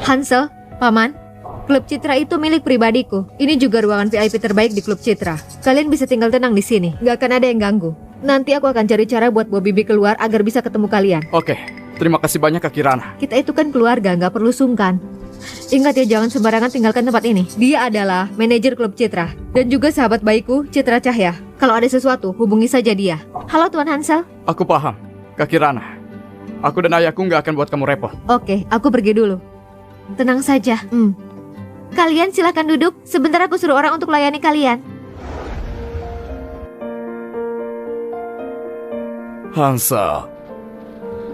Hansel, Paman, Klub Citra itu milik pribadiku. Ini juga ruangan VIP terbaik di Klub Citra. Kalian bisa tinggal tenang di sini, gak akan ada yang ganggu. Nanti aku akan cari cara buat bawa Bibi keluar agar bisa ketemu kalian. Oke, terima kasih banyak Kak Kirana. Kita itu kan keluarga, gak perlu sungkan. Ingat ya, jangan sembarangan tinggalkan tempat ini. Dia adalah manajer Klub Citra dan juga sahabat baikku, Citra Cahya. Kalau ada sesuatu, hubungi saja dia. Halo Tuan Hansel. Aku paham, Kak Kirana. Aku dan ayahku gak akan buat kamu repot. Oke, aku pergi dulu. Tenang saja. Kalian silakan duduk. Sebentar aku suruh orang untuk layani kalian. Hansel,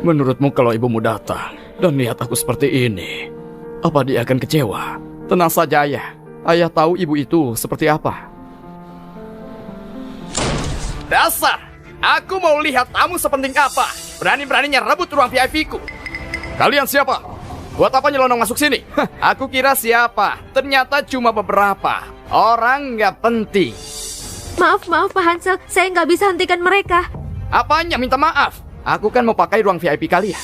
menurutmu kalau ibumu datang dan lihat aku seperti ini, apa dia akan kecewa? Tenang saja ayah. Ayah tahu ibu itu seperti apa. Dasar! Aku mau lihat tamu sepenting apa. Berani-beraninya rebut ruang VIP-ku. Kalian siapa? Buat apa nyelonong masuk sini? Aku kira siapa. Ternyata cuma beberapa. Orang nggak penting. Maaf Pak Hansel. Saya nggak bisa hentikan mereka. Apanya minta maaf? Aku kan mau pakai ruang VIP kalian.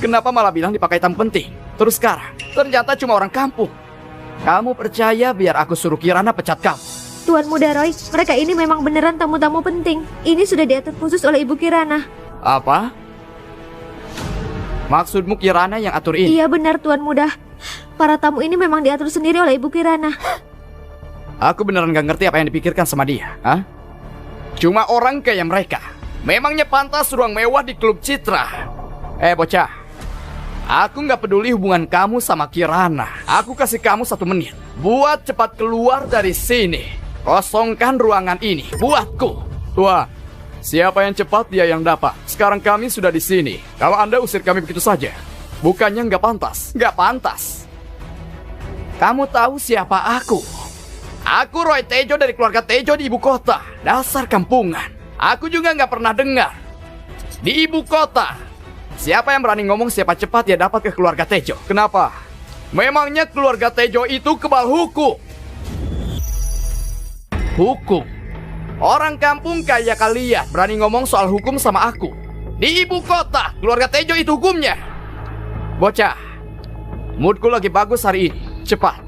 Kenapa malah bilang dipakai tamu penting? Terus sekarang, ternyata cuma orang kampung. Kamu percaya biar aku suruh Kirana pecat kamu? Tuan Muda Roy, mereka ini memang beneran tamu-tamu penting. Ini sudah diatur khusus oleh Ibu Kirana. Apa? Maksudmu Kirana yang atur ini? Iya benar Tuan Muda. Para tamu ini memang diatur sendiri oleh Ibu Kirana. Aku beneran gak ngerti apa yang dipikirkan sama dia. Hah? Cuma orang kayak mereka memangnya pantas ruang mewah di Klub Citra. Bocah, aku gak peduli hubungan kamu sama Kirana. Aku kasih kamu 1 menit buat cepat keluar dari sini. Kosongkan ruangan ini buatku. Wah, siapa yang cepat dia yang dapat. Sekarang kami sudah di sini. Kalau Anda usir kami begitu saja, bukannya nggak pantas. Nggak pantas. Kamu tahu siapa aku? Aku Roy Tejo dari keluarga Tejo di ibu kota. Dasar kampungan. Aku juga nggak pernah dengar. Di ibu kota, siapa yang berani ngomong siapa cepat dia dapat ke keluarga Tejo? Kenapa? Memangnya keluarga Tejo itu kebal hukum? Hukum? Orang kampung kayak kalian berani ngomong soal hukum sama aku. Di ibu kota, keluarga Tejo itu hukumnya. Bocah, moodku lagi bagus hari ini. Cepat,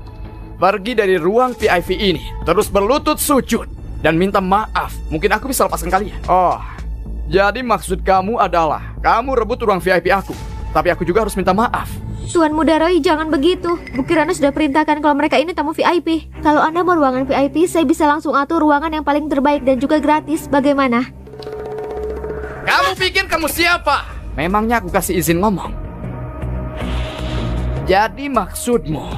pergi dari ruang VIP ini. Terus berlutut sujud dan minta maaf. Mungkin aku bisa lepaskan kalian. Oh, jadi maksud kamu adalah kamu rebut ruang VIP aku. Tapi aku juga harus minta maaf. Tuan Muda Roy, jangan begitu. Bu Kirana sudah perintahkan kalau mereka ini tamu VIP. Kalau Anda mau ruangan VIP, saya bisa langsung atur ruangan yang paling terbaik dan juga gratis. Bagaimana? Kamu pikir kamu siapa? Memangnya aku kasih izin ngomong? Jadi maksudmu,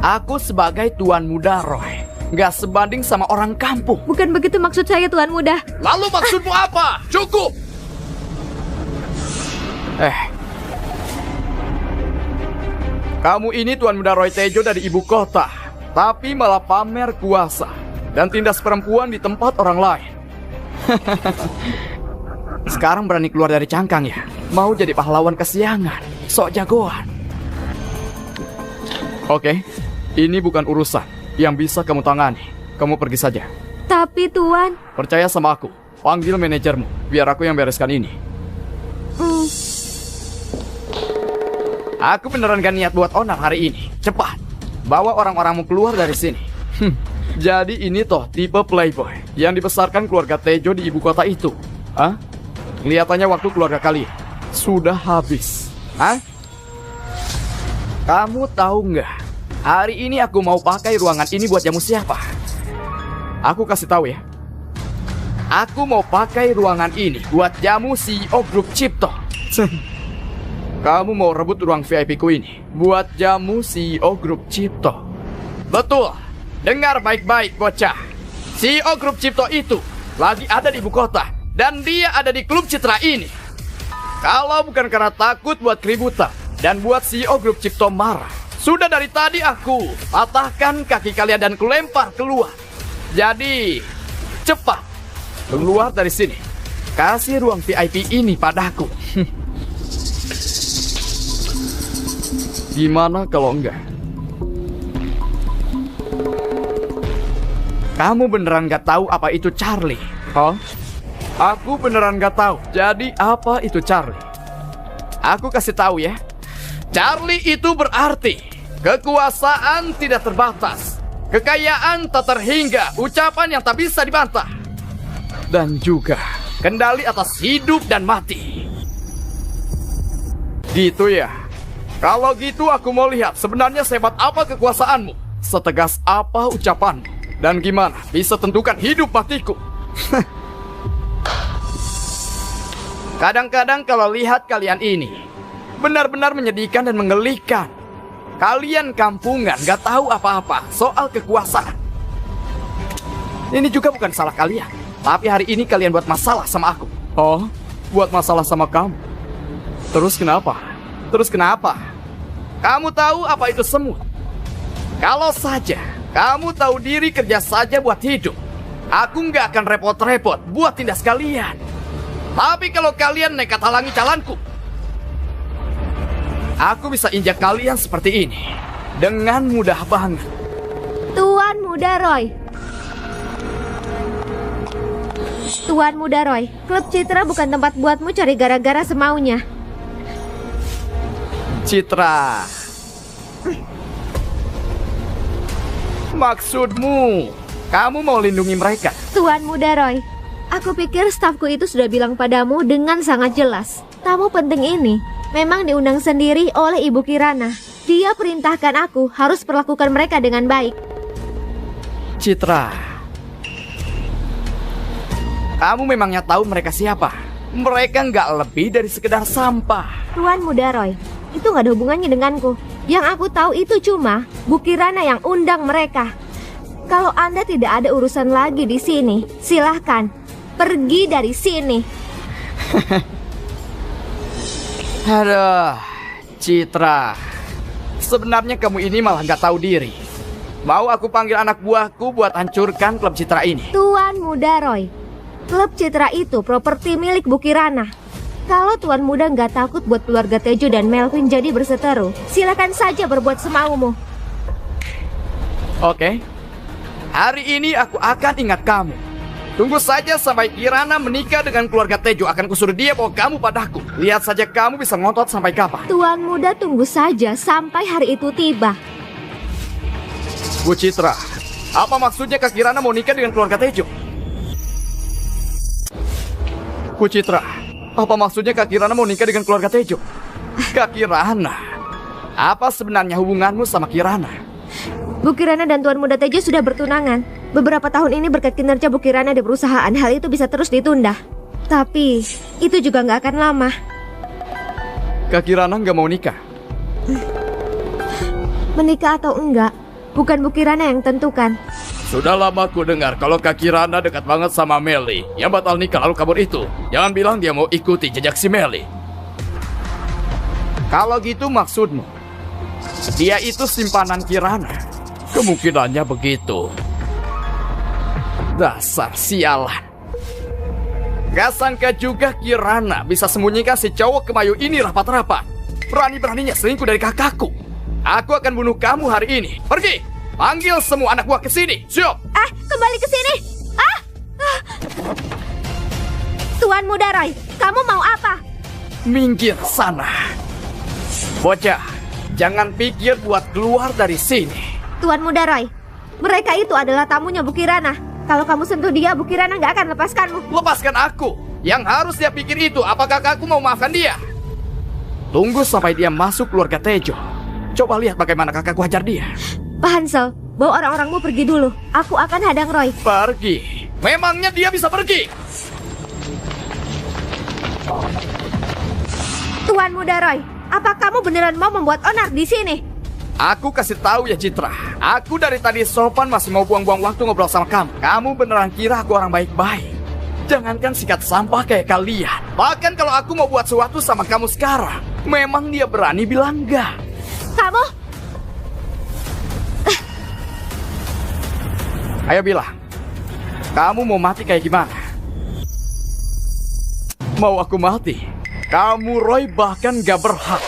aku sebagai Tuan Muda Roy gak sebanding sama orang kampung? Bukan begitu maksud saya, Tuan Muda. Lalu maksudmu apa? Cukup! Kamu ini Tuan Muda Roy Tejo dari ibu kota, tapi malah pamer kuasa dan tindas perempuan di tempat orang lain. Sekarang berani keluar dari cangkang ya? Mau jadi pahlawan kesiangan, sok jagoan. Oke, ini bukan urusan yang bisa kamu tangani. Kamu pergi saja. Tapi Tuan, percaya sama aku. Panggil manajermu, biar aku yang bereskan ini. Aku beneran gak niat buat onar hari ini. Cepat, bawa orang-orangmu keluar dari sini. Jadi ini toh tipe playboy yang dibesarkan keluarga Tejo di ibu kota itu. Hah? Kelihatannya waktu keluarga kalian sudah habis. Hah? Kamu tahu nggak? Hari ini aku mau pakai ruangan ini buat jamu siapa? Aku kasih tahu ya. Aku mau pakai ruangan ini buat jamu CEO Grup Cipto. Kamu mau rebut ruang VIP ku ini buat jamu CEO Grup Cipto? Betul. Dengar baik-baik bocah. CEO Grup Cipto itu lagi ada di ibu kota dan dia ada di Klub Citra ini. Kalau bukan karena takut buat keributan dan buat CEO Grup Cipto marah, sudah dari tadi aku patahkan kaki kalian dan kulempar keluar. Jadi cepat keluar dari sini. Kasih ruang VIP ini padaku. Gimana kalau enggak? Kamu beneran gak tahu apa itu Charlie? Hah? Aku beneran gak tahu. Jadi apa itu Charlie? Aku kasih tahu ya. Charlie itu berarti kekuasaan tidak terbatas, kekayaan tak terhingga, ucapan yang tak bisa dibantah, dan juga kendali atas hidup dan mati. Gitu ya. Kalau gitu aku mau lihat sebenarnya sehebat apa kekuasaanmu, setegas apa ucapanmu, dan gimana bisa tentukan hidup matiku. Kadang-kadang kalau lihat kalian ini benar-benar menyedihkan dan menggelikan. Kalian kampungan gak tahu apa-apa soal kekuasaan. Ini juga bukan salah kalian, tapi hari ini kalian buat masalah sama aku. Oh, buat masalah sama kamu? Terus kenapa? Kamu tahu apa itu semut? Kalau saja kamu tahu diri kerja saja buat hidup, aku nggak akan repot-repot buat tindas kalian. Tapi kalau kalian nekat halangi jalanku, aku bisa injak kalian seperti ini dengan mudah banget. Tuan Muda Roy. Tuan Muda Roy, klub Citra bukan tempat buatmu cari gara-gara semaunya. Citra, maksudmu kamu mau lindungi mereka? Tuan Muda Roy, aku pikir stafku itu sudah bilang padamu dengan sangat jelas. Tamu penting ini memang diundang sendiri oleh Ibu Kirana. Dia perintahkan aku harus perlakukan mereka dengan baik. Citra, kamu memangnya tahu mereka siapa? Mereka nggak lebih dari sekedar sampah. Tuan Muda Roy, itu nggak ada hubungannya denganku. Yang aku tahu itu cuma Bu Kirana yang undang mereka. Kalau Anda tidak ada urusan lagi di sini, silahkan pergi dari sini. Aduh, Citra, sebenarnya kamu ini malah nggak tahu diri. Mau aku panggil anak buahku buat hancurkan klub Citra ini? Tuan Muda Roy, klub Citra itu properti milik Bu Kirana. Kalau Tuan Muda nggak takut buat keluarga Tejo dan Melvin jadi berseteru, silakan saja berbuat semaumu. Oke, hari ini aku akan ingat kamu. Tunggu saja sampai Kirana menikah dengan keluarga Tejo. Akan kusuruh dia bawa kamu padaku. Lihat saja kamu bisa ngotot sampai kapan. Tuan Muda tunggu saja sampai hari itu tiba. Bu Citra, apa maksudnya Kak Kirana mau nikah dengan keluarga Tejo? Bu Citra, apa maksudnya Kak Kirana mau nikah dengan keluarga Tejo? Kak Kirana, apa sebenarnya hubunganmu sama Kirana? Bu Kirana dan Tuan Muda Tejo sudah bertunangan. Beberapa tahun ini berkat kinerja Bu Kirana di perusahaan, hal itu bisa terus ditunda. Tapi itu juga nggak akan lama. Kak Kirana nggak mau nikah? Menikah atau enggak, bukan Bu Kirana yang tentukan. Sudah lama ku dengar kalau Kak Kirana dekat banget sama Meli yang batal nikah lalu kabur itu. Jangan bilang dia mau ikuti jejak si Meli. Kalau gitu maksudmu, dia itu simpanan Kirana? Kemungkinannya begitu. Dasar sialan. Gak sangka juga Kirana bisa sembunyikan si cowok kemayu ini rapat-rapat. Berani-beraninya selingkuh dari kakakku. Aku akan bunuh kamu hari ini. Pergi! Panggil semua anak buah ke sini. Siap! Kembali ke sini. Tuan Muda Roy, kamu mau apa? Minggir sana. Bocah, jangan pikir buat keluar dari sini. Tuan Muda Roy, mereka itu adalah tamunya Bu Kirana. Kalau kamu sentuh dia, Bu Kirana nggak akan lepaskanmu. Lepaskan aku. Yang harus dia pikir itu, apakah kakakku mau maafkan dia? Tunggu sampai dia masuk keluarga Tejo. Coba lihat bagaimana kakakku hajar dia. Pak Hansel, bawa orang-orangmu pergi dulu. Aku akan hadang Roy. Pergi? Memangnya dia bisa pergi? Tuan Muda Roy, apa kamu beneran mau membuat onar di sini? Aku kasih tahu ya Citra, aku dari tadi sopan masih mau buang-buang waktu ngobrol sama kamu. Kamu beneran kira aku orang baik-baik? Jangankan sikat sampah kayak kalian. Bahkan kalau aku mau buat sesuatu sama kamu sekarang, memang dia berani bilang enggak. Kamu? Ayo bilang, kamu mau mati kayak gimana? Mau aku mati? Kamu Roy bahkan gak berhak.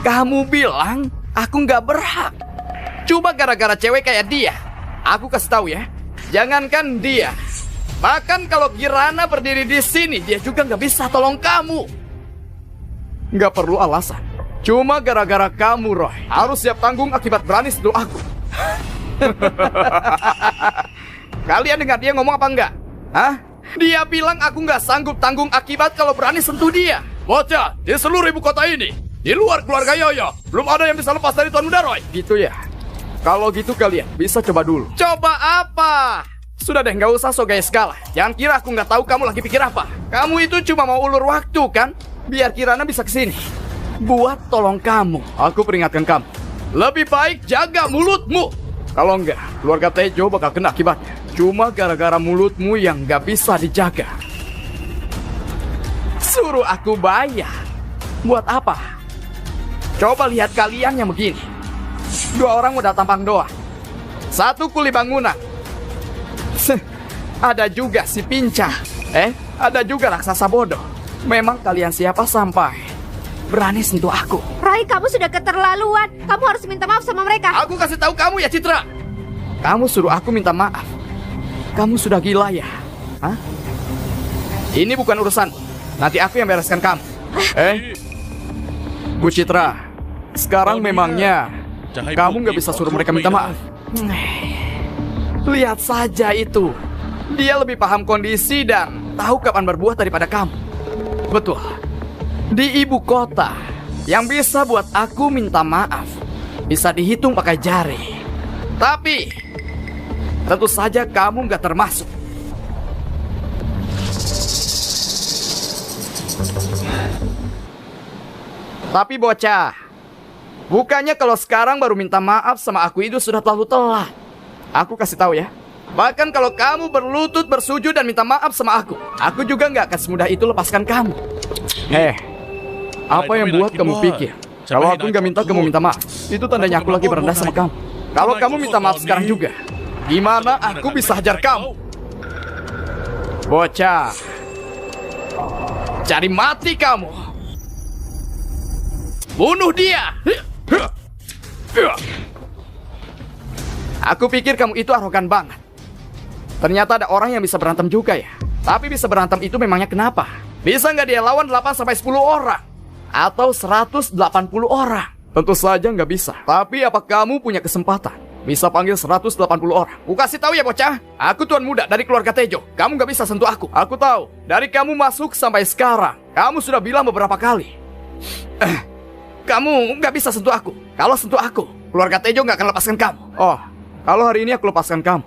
Kamu bilang aku nggak berhak. Cuma gara-gara cewek kayak dia. Aku kasih tahu ya, jangankan dia, bahkan kalau Kirana berdiri di sini, dia juga nggak bisa tolong kamu. Nggak perlu alasan. Cuma gara-gara kamu, Roy. Harus siap tanggung akibat berani sentuh aku. Kalian dengar dia ngomong apa enggak? Hah? Dia bilang aku nggak sanggup tanggung akibat kalau berani sentuh dia. Bocah, di seluruh ibu kota ini, di luar keluarga Yoyo, belum ada yang bisa lepas dari Tuan Muda, Roy. Gitu ya? Kalau gitu kalian bisa coba dulu. Coba apa? Sudah deh, nggak usah so gaya segala. Jangan kira aku nggak tahu kamu lagi pikir apa. Kamu itu cuma mau ulur waktu, kan? Biar Kirana bisa kesini. Buat tolong kamu. Aku peringatkan kamu. Lebih baik jaga mulutmu. Kalau enggak, keluarga Tejo bakal kena akibatnya. Cuma gara-gara mulutmu yang nggak bisa dijaga. Suruh aku bayar. Buat apa? Coba lihat kalian yang begini. 2 orang modal tampang doang. 1 kuli bangunan. Ada juga si pincang. Ada juga raksasa bodoh. Memang kalian siapa sampai berani sentuh aku? Rai, kamu sudah keterlaluan. Kamu harus minta maaf sama mereka. Aku kasih tahu kamu ya, Citra. Kamu suruh aku minta maaf. Kamu sudah gila ya? Hah? Ini bukan urusan. Nanti aku yang bereskan kamu. Bu Citra, sekarang memangnya kamu nggak bisa suruh mereka minta maaf. Lihat saja itu. Dia lebih paham kondisi dan tahu kapan berbuat daripada kamu. Betul. Di ibu kota, yang bisa buat aku minta maaf bisa dihitung pakai jari. Tapi tentu saja kamu nggak termasuk. Tapi bocah, bukannya kalau sekarang baru minta maaf sama aku itu sudah terlalu telat. Aku kasih tahu ya. Bahkan kalau kamu berlutut bersujud dan minta maaf sama aku juga nggak akan semudah itu lepaskan kamu. Apa yang buat kamu pikir kalau aku nggak minta kamu minta maaf? Itu tandanya aku lagi berendah sama kamu. Kalau kamu minta maaf sekarang juga, gimana aku bisa hajar kamu? Bocah, cari mati kamu. Bunuh dia. Aku pikir kamu itu arogan banget. Ternyata ada orang yang bisa berantem juga ya. Tapi bisa berantem itu memangnya kenapa? Bisa nggak dia lawan 8-10 orang? Atau 180 orang? Tentu saja nggak bisa. Tapi apa kamu punya kesempatan bisa panggil 180 orang? Aku kasih tahu ya bocah. Aku tuan muda dari keluarga Tejo. Kamu nggak bisa sentuh aku. Aku tahu. Dari kamu masuk sampai sekarang, kamu sudah bilang beberapa kali. Kamu nggak bisa sentuh aku. Kalau sentuh aku, keluarga Tejo nggak akan lepaskan kamu. Oh, kalau hari ini aku lepaskan kamu,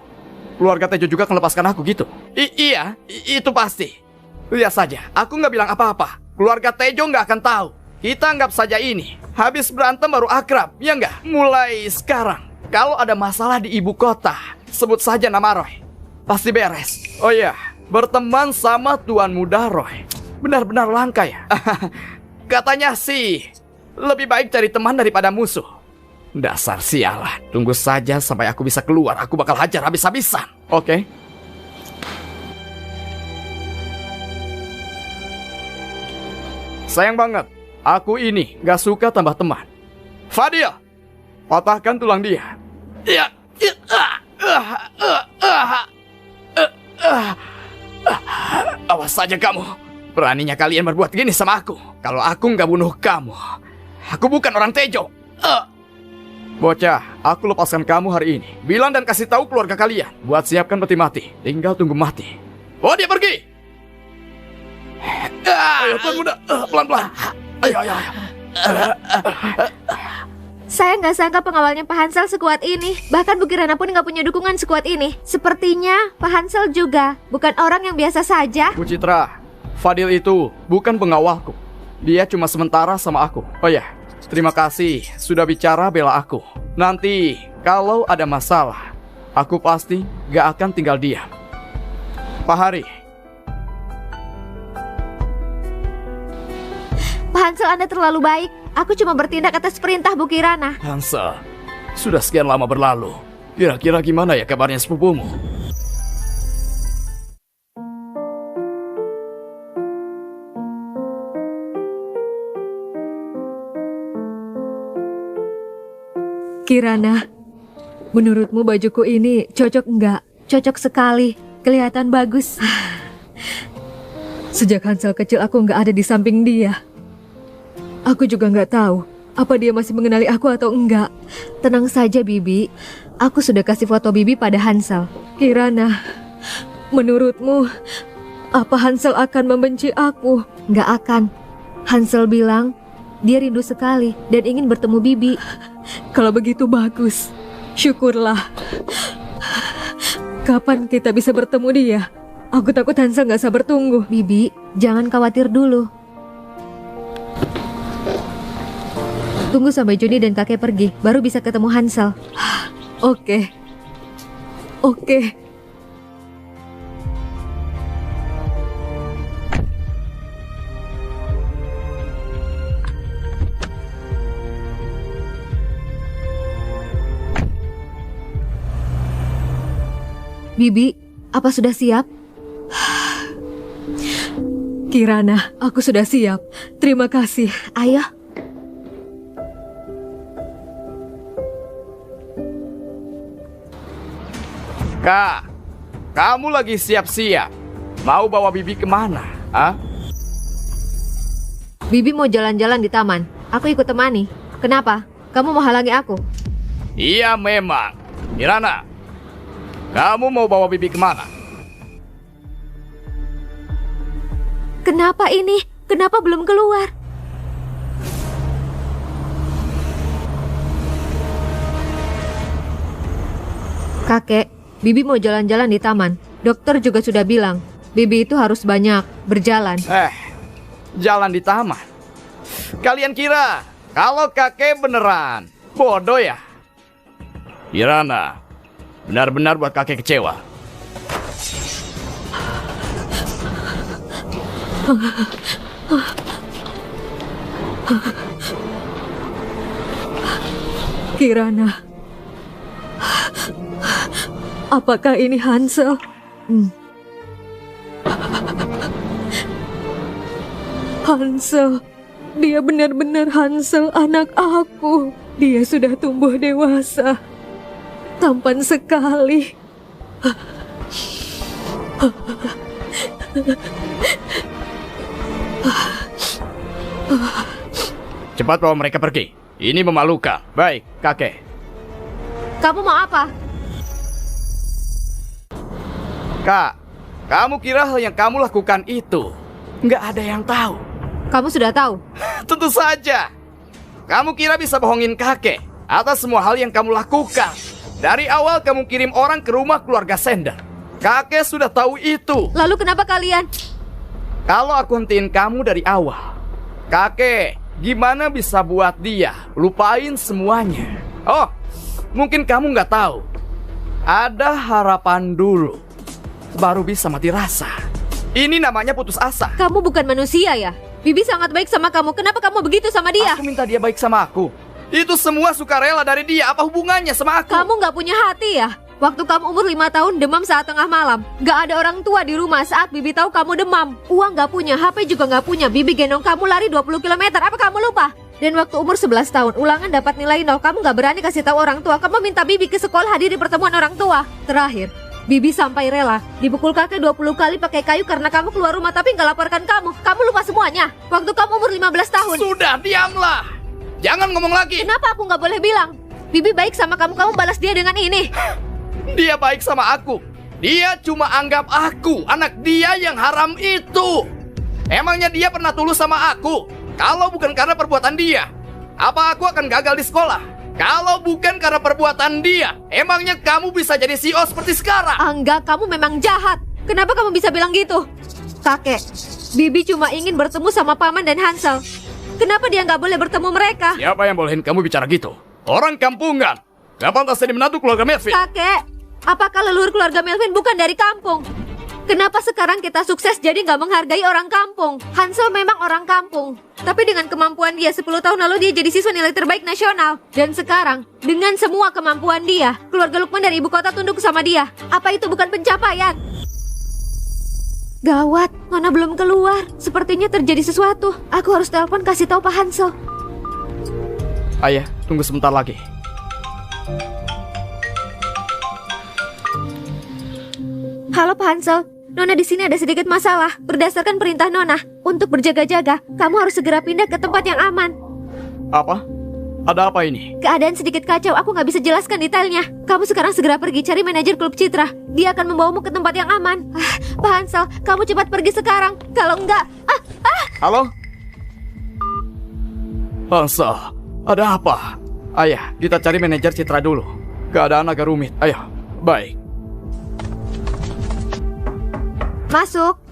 keluarga Tejo juga akan lepaskan aku gitu? Iya, itu pasti. Lihat saja, aku nggak bilang apa-apa. Keluarga Tejo nggak akan tahu. Kita anggap saja ini habis berantem baru akrab, ya nggak? Mulai sekarang, kalau ada masalah di ibu kota, sebut saja nama Roy. Pasti beres. Oh iya, berteman sama tuan muda Roy benar-benar langka ya. Katanya sih lebih baik cari teman daripada musuh. Dasar sialan. Tunggu saja sampai aku bisa keluar. Aku bakal hajar habis-habisan. Oke. Sayang banget, aku ini gak suka tambah teman. Fadil, patahkan tulang dia. Ya. Awas saja kamu. Beraninya kalian berbuat gini sama aku. Kalau aku gak bunuh kamu, aku bukan orang Tejo. Bocah, aku lepaskan kamu hari ini. Bilang dan kasih tahu keluarga kalian buat siapkan peti mati. Tinggal tunggu mati. Oh, dia pergi. Ayo tuan muda, pelan-pelan. Ayo. Saya nggak sangka pengawalnya Pak Hansel sekuat ini. Bahkan Bu Kirana pun nggak punya dukungan sekuat ini. Sepertinya Pak Hansel juga bukan orang yang biasa saja. Bu Citra, Fadil itu bukan pengawalku. Dia cuma sementara sama aku. Oh ya, terima kasih sudah bicara bela aku. Nanti kalau ada masalah, aku pasti gak akan tinggal diam. Pak Hari. Pak Hansel, Anda terlalu baik. Aku cuma bertindak atas perintah Bu Kirana. Hansel, sudah sekian lama berlalu. Kira-kira gimana ya kabarnya sepupumu? Kirana, menurutmu bajuku ini cocok enggak? Cocok sekali, kelihatan bagus. Sejak Hansel kecil aku enggak ada di samping dia. Aku juga nggak tahu apa dia masih mengenali aku atau enggak. Tenang saja, Bibi. Aku sudah kasih foto Bibi pada Hansel. Kirana, menurutmu, apa Hansel akan membenci aku? Nggak akan. Hansel bilang dia rindu sekali dan ingin bertemu Bibi. Kalau begitu bagus. Syukurlah. Kapan kita bisa bertemu dia? Aku takut Hansel nggak sabar tunggu. Bibi, jangan khawatir dulu. Tunggu sampai Joni dan kakek pergi, baru bisa ketemu Hansel. Oke. Oke. Bibi, apa sudah siap? Kirana, aku sudah siap. Terima kasih. Ayo. Kak, kamu lagi siap-siap. Mau bawa Bibi kemana? Ah? Bibi mau jalan-jalan di taman. Aku ikut temani. Kenapa? Kamu mau halangi aku? Iya memang. Kirana, kamu mau bawa Bibi kemana? Kenapa ini? Kenapa belum keluar? Kakek, Bibi mau jalan-jalan di taman. Dokter juga sudah bilang, Bibi itu harus banyak berjalan. Jalan di taman? Kalian kira kalau kakek beneran bodoh ya? Kirana, benar-benar buat kakek kecewa. Kirana, apakah ini Hansel? Hansel, dia benar-benar Hansel, anak aku. Dia sudah tumbuh dewasa, tampan sekali. Cepat bawa mereka pergi. Ini memalukan. Baik, kakek. Kamu mau apa? Kak, kamu kira hal yang kamu lakukan itu nggak ada yang tahu? Kamu sudah tahu? Tentu saja. Kamu kira bisa bohongin kakek atas semua hal yang kamu lakukan. Dari awal kamu kirim orang ke rumah keluarga Sender. Kakek sudah tahu itu. Lalu kenapa kalian? Kalau aku hentiin kamu dari awal, kakek gimana bisa buat dia lupain semuanya? Oh, mungkin kamu nggak tahu. Ada harapan dulu, baru bisa mati rasa. Ini namanya putus asa. Kamu bukan manusia ya? Bibi sangat baik sama kamu. Kenapa kamu begitu sama dia? Aku minta dia baik sama aku. Itu semua sukarela dari dia. Apa hubungannya sama aku? Kamu nggak punya hati ya? Waktu kamu umur 5 tahun demam saat tengah malam. Gak ada orang tua di rumah saat Bibi tahu kamu demam. Uang gak punya, HP juga gak punya. Bibi gendong kamu lari 20 km. Apa kamu lupa? Dan waktu umur 11 tahun, ulangan dapat nilai 0. Kamu gak berani kasih tahu orang tua. Kamu minta Bibi ke sekolah hadiri pertemuan orang tua. Terakhir, Bibi sampai rela dipukul kakek 20 kali pakai kayu karena kamu keluar rumah tapi gak laporkan kamu. Kamu lupa semuanya. Waktu kamu umur 15 tahun. Sudah, diamlah. Jangan ngomong lagi. Kenapa aku gak boleh bilang? Bibi baik sama kamu, kamu balas dia dengan ini. Dia baik sama aku. Dia cuma anggap aku anak dia yang haram itu. Emangnya dia pernah tulus sama aku? Kalau bukan karena perbuatan dia, apa aku akan gagal di sekolah? Kalau bukan karena perbuatan dia, emangnya kamu bisa jadi CEO seperti sekarang? Angga, kamu memang jahat. Kenapa kamu bisa bilang gitu? Kakek, Bibi cuma ingin bertemu sama Paman dan Hansel. Kenapa dia nggak boleh bertemu mereka? Siapa yang bolehin kamu bicara gitu? Orang kampungan. Gak pantas jadi menantu keluarga Melvin. Kakek, apakah leluhur keluarga Melvin bukan dari kampung? Kenapa sekarang kita sukses jadi nggak menghargai orang kampung? Hansel memang orang kampung, tapi dengan kemampuan dia 10 tahun lalu dia jadi siswa nilai terbaik nasional. Dan sekarang, dengan semua kemampuan dia, keluarga Lukman dari ibu kota tunduk sama dia. Apa itu bukan pencapaian? Gawat, Nona belum keluar. Sepertinya terjadi sesuatu. Aku harus telepon kasih tahu Pak Hansel. Ayah, tunggu sebentar lagi. Halo Pak Hansel, Nona di sini ada sedikit masalah. Berdasarkan perintah Nona, Untuk berjaga-jaga, kamu harus segera pindah ke tempat yang aman. Apa? Ada apa ini? Keadaan sedikit kacau, aku nggak bisa jelaskan detailnya. Kamu sekarang segera pergi cari manajer klub Citra. Dia akan membawamu ke tempat yang aman. Pak Hansel, kamu cepat pergi sekarang. Kalau enggak... Halo? Hansel, ada apa? Ayah, kita cari manajer Citra dulu. Keadaan agak rumit. Ayo, baik. Masuk.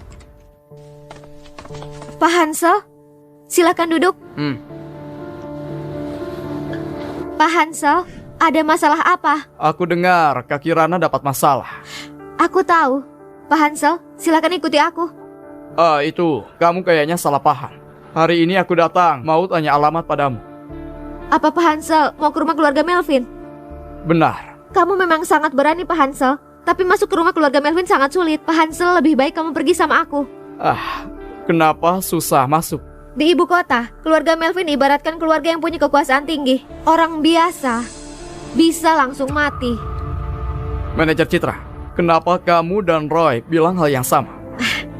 Pak Hansel, silakan duduk. Pak Hansel, ada masalah apa? Aku dengar Kak Kirana dapat masalah. Aku tahu. Pak Hansel, silakan ikuti aku. Itu, kamu kayaknya salah paham. Hari ini aku datang, mau tanya alamat padamu. Apa Pak Hansel mau ke rumah keluarga Melvin? Benar. Kamu memang sangat berani Pak Hansel. Tapi masuk ke rumah keluarga Melvin sangat sulit. Pak Hansel, lebih baik kamu pergi sama aku. Kenapa susah masuk? Di ibu kota, keluarga Melvin ibaratkan keluarga yang punya kekuasaan tinggi. Orang biasa bisa langsung mati. Manajer Citra, kenapa kamu dan Roy bilang hal yang sama?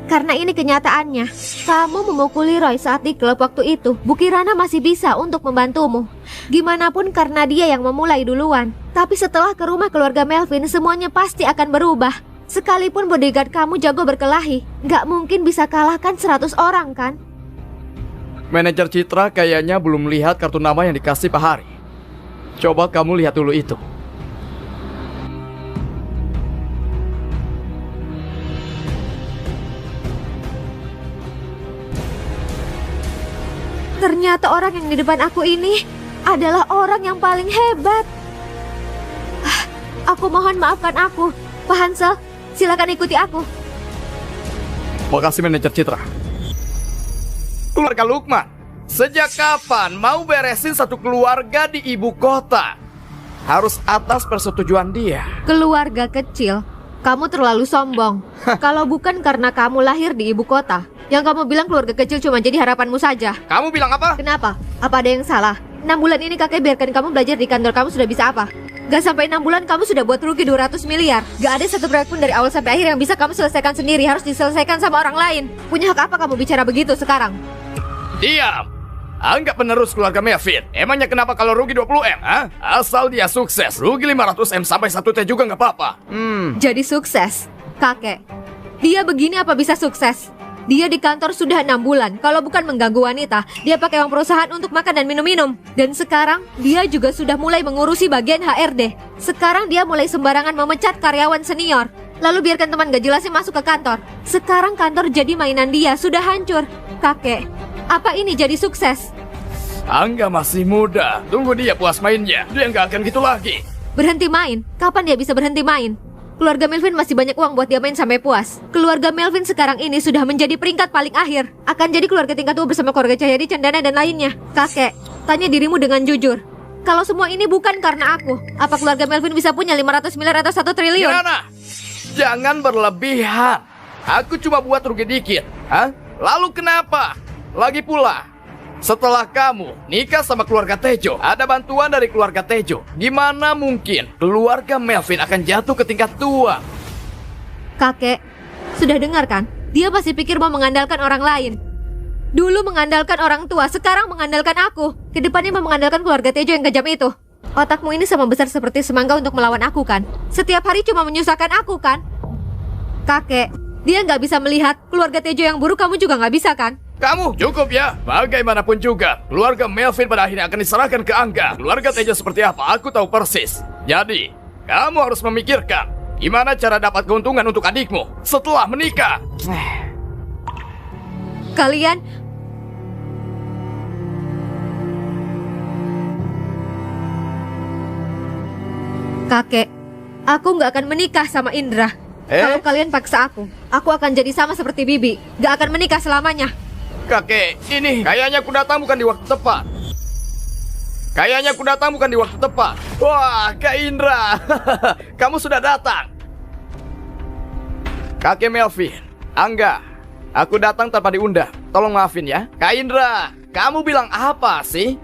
Karena ini kenyataannya. Kamu memukuli Roy saat di klub waktu itu. Bu Kirana masih bisa untuk membantumu. Gimanapun karena dia yang memulai duluan. Tapi setelah ke rumah keluarga Melvin, semuanya pasti akan berubah. Sekalipun bodyguard kamu jago berkelahi, gak mungkin bisa kalahkan 100 orang kan? Manajer Citra kayaknya belum melihat kartu nama yang dikasih Pak Hari. Coba kamu lihat dulu itu. Ternyata orang yang di depan aku ini adalah orang yang paling hebat. Aku mohon maafkan aku. Pak Hansel, silakan ikuti aku. Makasih manajer Citra. Keluarga Lukman, sejak kapan mau beresin satu keluarga di ibu kota? Harus atas persetujuan dia. Keluarga kecil, kamu terlalu sombong. Kalau bukan karena kamu lahir di ibu kota, yang kamu bilang keluarga kecil cuma jadi harapanmu saja. Kamu bilang apa? Kenapa? Apa ada yang salah? 6 bulan ini kakek biarkan kamu belajar di kantor kamu sudah bisa apa? Gak sampai 6 bulan kamu sudah buat rugi 200 miliar. Gak ada satu proyek pun dari awal sampai akhir yang bisa kamu selesaikan sendiri. Harus diselesaikan sama orang lain. Punya hak apa kamu bicara begitu sekarang? Diam! Anggap penerus keluarga Melvin. Emangnya kenapa kalau rugi 20M? Asal dia sukses, rugi 500M sampai 1T juga nggak apa-apa. Jadi sukses, kakek. Dia begini apa bisa sukses? Dia di kantor sudah 6 bulan. Kalau bukan mengganggu wanita, dia pakai uang perusahaan untuk makan dan minum-minum. Dan sekarang, dia juga sudah mulai mengurusi bagian HRD. Sekarang dia mulai sembarangan memecat karyawan senior. Lalu biarkan teman gak jelasnya masuk ke kantor. Sekarang kantor jadi mainan dia, sudah hancur. Kakek, apa ini jadi sukses? Angga masih muda, tunggu dia puas mainnya. Dia nggak akan gitu lagi. Berhenti main? Kapan dia bisa berhenti main? Keluarga Melvin masih banyak uang buat dia main sampai puas. Keluarga Melvin sekarang ini sudah menjadi peringkat paling akhir. Akan jadi keluarga tingkat 2 bersama keluarga Cahyadi, Cendana, dan lainnya. Kakek, tanya dirimu dengan jujur. Kalau semua ini bukan karena aku, apa keluarga Melvin bisa punya 500 miliar atau 1 triliun? Gimana? Jangan berlebihan. Aku cuma buat rugi dikit. Lalu kenapa? Lagi pula, setelah kamu nikah sama keluarga Tejo, ada bantuan dari keluarga Tejo. Gimana mungkin keluarga Melvin akan jatuh ke tingkat tua? Kakek, sudah dengar kan? Dia pasti pikir mau mengandalkan orang lain. Dulu mengandalkan orang tua, sekarang mengandalkan aku. Kedepannya mau mengandalkan keluarga Tejo yang kejam itu. Otakmu ini sama besar seperti semangka untuk melawan aku kan? Setiap hari cuma menyusahkan aku kan? Kakek, dia nggak bisa melihat keluarga Tejo yang buruk, kamu juga nggak bisa kan? Kamu cukup ya. Bagaimanapun juga, keluarga Melvin pada akhirnya akan diserahkan ke Angga. Keluarga Tejo seperti apa, aku tahu persis. Jadi, kamu harus memikirkan gimana cara dapat keuntungan untuk adikmu setelah menikah. Kalian... Kakek, aku nggak akan menikah sama Indra. Kalau kalian paksa aku akan jadi sama seperti Bibi. Gak akan menikah selamanya. Kakek, ini kayaknya aku datang bukan di waktu tepat. Wah, Kak Indra, kamu sudah datang. Kakek Melvin, Angga, aku datang tanpa diundang. Tolong maafin ya. Kak Indra, kamu bilang apa sih?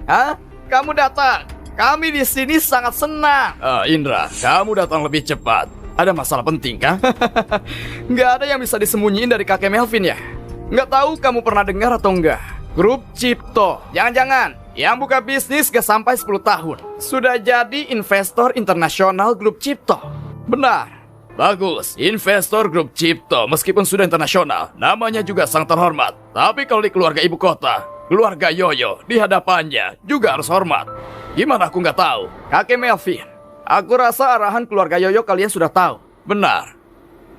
Kamu datang. Kami di sini sangat senang. Indra, kamu datang lebih cepat. Ada masalah penting kah? Nggak ada yang bisa disembunyiin dari kakek Melvin ya? Nggak tahu kamu pernah dengar atau enggak? Grup Cipto. Jangan-jangan yang buka bisnis gak sampai 10 tahun sudah jadi investor internasional Grup Cipto. Benar. Bagus, investor Grup Cipto meskipun sudah internasional, namanya juga sangat terhormat. Tapi kalau di keluarga ibu kota, keluarga Yoyo di hadapannya juga harus hormat. Gimana aku nggak tahu? Kakek Melvin, aku rasa arahan keluarga Yoyo kalian sudah tahu. Benar.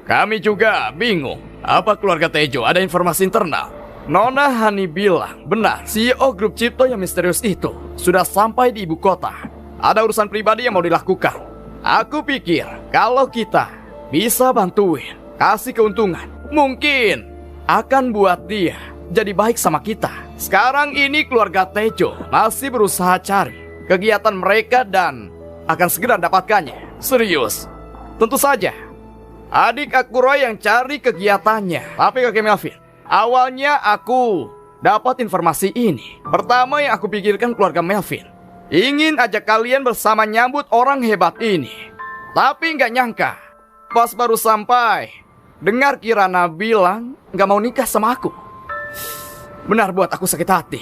Kami juga bingung. Apa keluarga Tejo ada informasi internal? Nona Hani bilang, benar, CEO Grup Cipto yang misterius itu sudah sampai di ibu kota. Ada urusan pribadi yang mau dilakukan. Aku pikir kalau kita bisa bantuin, kasih keuntungan, mungkin akan buat dia jadi baik sama kita. Sekarang ini keluarga Tejo masih berusaha cari kegiatan mereka dan akan segera dapatkannya. Serius, tentu saja adik aku Roy yang cari kegiatannya. Tapi kakek Melvin, awalnya aku dapat informasi ini. Pertama yang aku pikirkan keluarga Melvin ingin ajak kalian bersama nyambut orang hebat ini. Tapi nggak nyangka, pas baru sampai, dengar Kirana bilang nggak mau nikah sama aku. Benar buat aku sakit hati.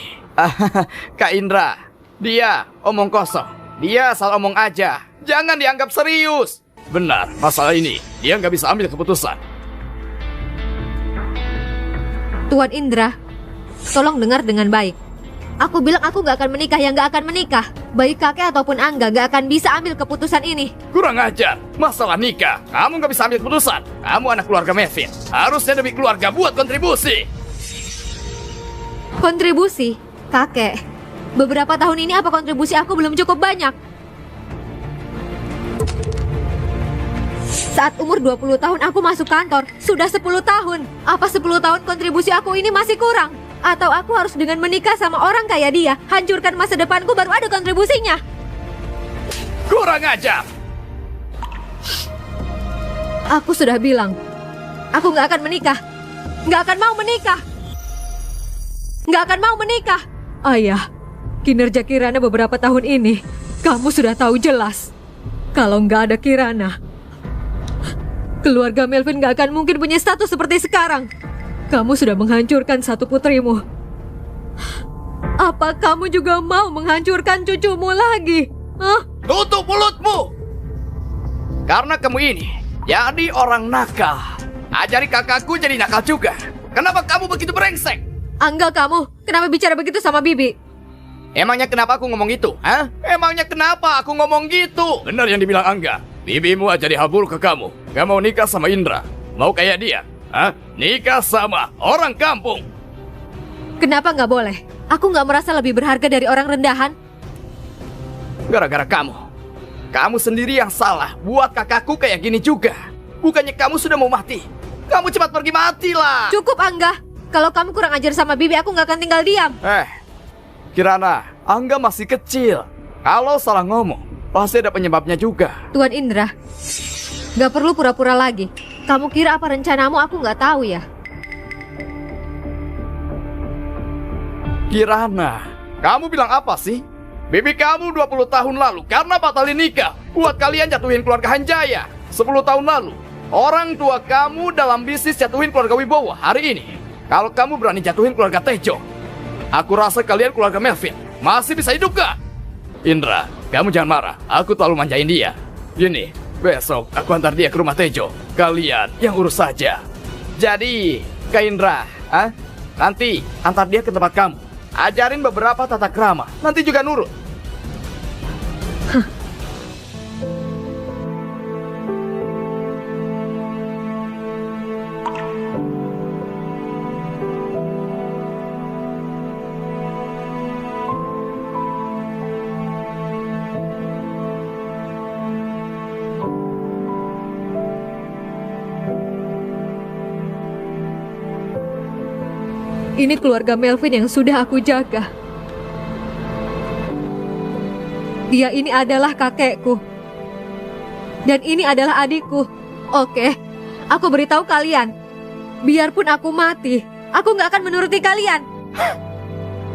Kak Indra, dia omong kosong. Dia asal omong aja. Jangan dianggap serius. Benar, masalah ini dia nggak bisa ambil keputusan. Tuan Indra, tolong dengar dengan baik. Aku bilang aku gak akan menikah yang gak akan menikah. Baik kakek ataupun Angga gak akan bisa ambil keputusan ini. Kurang ajar, masalah nikah kamu gak bisa ambil keputusan. Kamu anak keluarga Melvin, harusnya demi keluarga buat kontribusi. Kontribusi? Kakek, beberapa tahun ini apa kontribusi aku belum cukup banyak? Saat umur 20 tahun aku masuk kantor. Sudah 10 tahun. Apa 10 tahun kontribusi aku ini masih kurang? Atau aku harus dengan menikah sama orang kayak dia, hancurkan masa depanku baru ada kontribusinya? Kurang ajar. Aku sudah bilang, aku gak akan menikah. Gak akan mau menikah. Gak akan mau menikah. Ayah, kinerja Kirana beberapa tahun ini, kamu sudah tahu jelas. Kalau gak ada Kirana, keluarga Melvin gak akan mungkin punya status seperti sekarang. Kamu sudah menghancurkan satu putrimu. Apa kamu juga mau menghancurkan cucumu lagi? Hah? Tutup mulutmu. Karena kamu ini jadi orang nakal. Ajari kakakku jadi nakal juga. Kenapa kamu begitu brengsek? Angga, kamu kenapa bicara begitu sama Bibi? Emangnya kenapa aku ngomong gitu? Hah? Emangnya kenapa aku ngomong gitu? Benar yang dibilang Angga. Bibimu ajari hal buruk ke kamu. Gak mau nikah sama Indra. Mau kayak dia. Hah? Nikah sama orang kampung. Kenapa nggak boleh? Aku nggak merasa lebih berharga dari orang rendahan. Gara-gara kamu. Kamu sendiri yang salah buat kakakku kayak gini juga. Bukannya kamu sudah mau mati. Kamu cepat pergi matilah. Cukup, Angga. Kalau kamu kurang ajar sama Bibi, aku nggak akan tinggal diam. Kirana, Angga masih kecil. Kalau salah ngomong, pasti ada penyebabnya juga. Tuan Indra, nggak perlu pura-pura lagi. Kamu kira apa rencanamu aku nggak tahu ya? Kirana, kamu bilang apa sih? Bibi kamu 20 tahun lalu karena batalin nikah buat kalian jatuhin keluarga Hanjaya. 10 tahun lalu, orang tua kamu dalam bisnis jatuhin keluarga Wibowo. Hari ini, kalau kamu berani jatuhin keluarga Tejo, aku rasa kalian keluarga Melvin masih bisa hidup gak? Indra, kamu jangan marah. Aku terlalu manjain dia. Gini, besok aku antar dia ke rumah Tejo. Kalian yang urus saja. Jadi, Kak Indra, nanti antar dia ke tempat kamu. Ajarin beberapa tata krama. Nanti juga nurut. Ini keluarga Melvin yang sudah aku jaga. Dia ini adalah kakekku. Dan ini adalah adikku. Oke, aku beritahu kalian. Biarpun aku mati, aku gak akan menuruti kalian.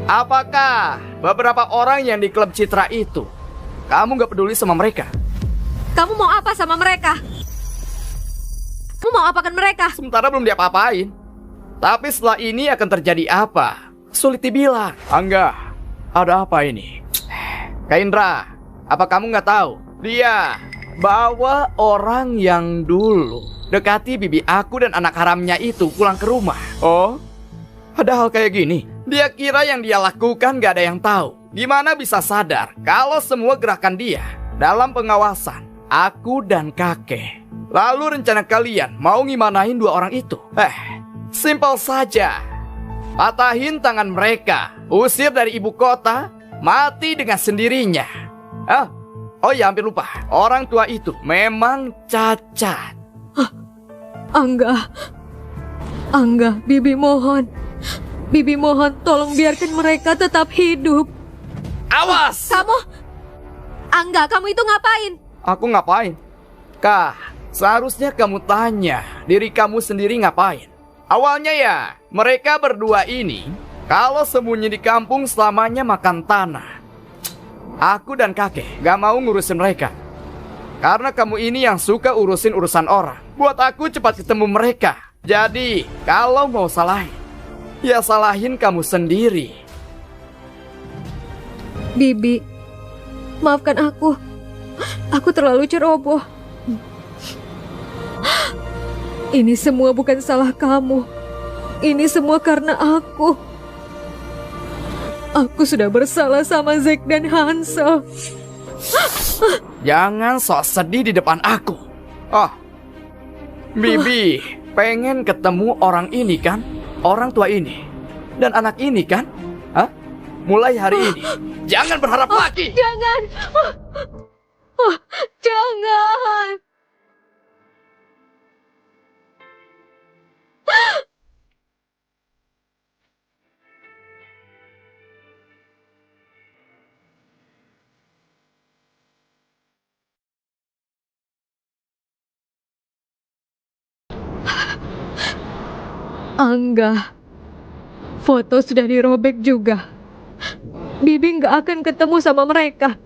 Apakah beberapa orang yang di klub Citra itu, kamu gak peduli sama mereka? Kamu mau apa sama mereka? Kamu mau apakan mereka? Sementara belum diapa-apain. Tapi setelah ini akan terjadi apa? Sulit dibilang. Angga, ada apa ini? Kak Indra, apa kamu nggak tahu? Dia bawa orang yang dulu dekati bibi aku dan anak haramnya itu pulang ke rumah. Oh, ada hal kayak gini. Dia kira yang dia lakukan gak ada yang tahu. Gimana bisa sadar kalau semua gerakan dia dalam pengawasan aku dan kakek. Lalu rencana kalian mau ngimanain dua orang itu? Simpel saja. Patahin tangan mereka, usir dari ibu kota, mati dengan sendirinya. Oh ya, hampir lupa. Orang tua itu memang cacat. Angga, Bibi mohon. Bibi mohon tolong biarkan mereka tetap hidup. Awas! Angga, kamu itu ngapain? Aku ngapain? Kak, seharusnya kamu tanya diri kamu sendiri ngapain. Awalnya ya, mereka berdua ini kalau sembunyi di kampung selamanya makan tanah. Aku dan kakek gak mau ngurusin mereka. Karena kamu ini yang suka urusin urusan orang. Buat aku cepat ketemu mereka. Jadi, kalau mau salahin, ya salahin kamu sendiri. Bibi, maafkan aku. Aku terlalu ceroboh. Ini semua bukan salah kamu. Ini semua karena aku. Aku sudah bersalah sama Zack dan Hansel. Jangan sok sedih di depan aku. Bibi pengen ketemu orang ini kan? Orang tua ini dan anak ini kan? Mulai hari ini jangan berharap lagi. Jangan. Jangan. Angga, foto sudah dirobek juga. Bibi nggak akan ketemu sama mereka.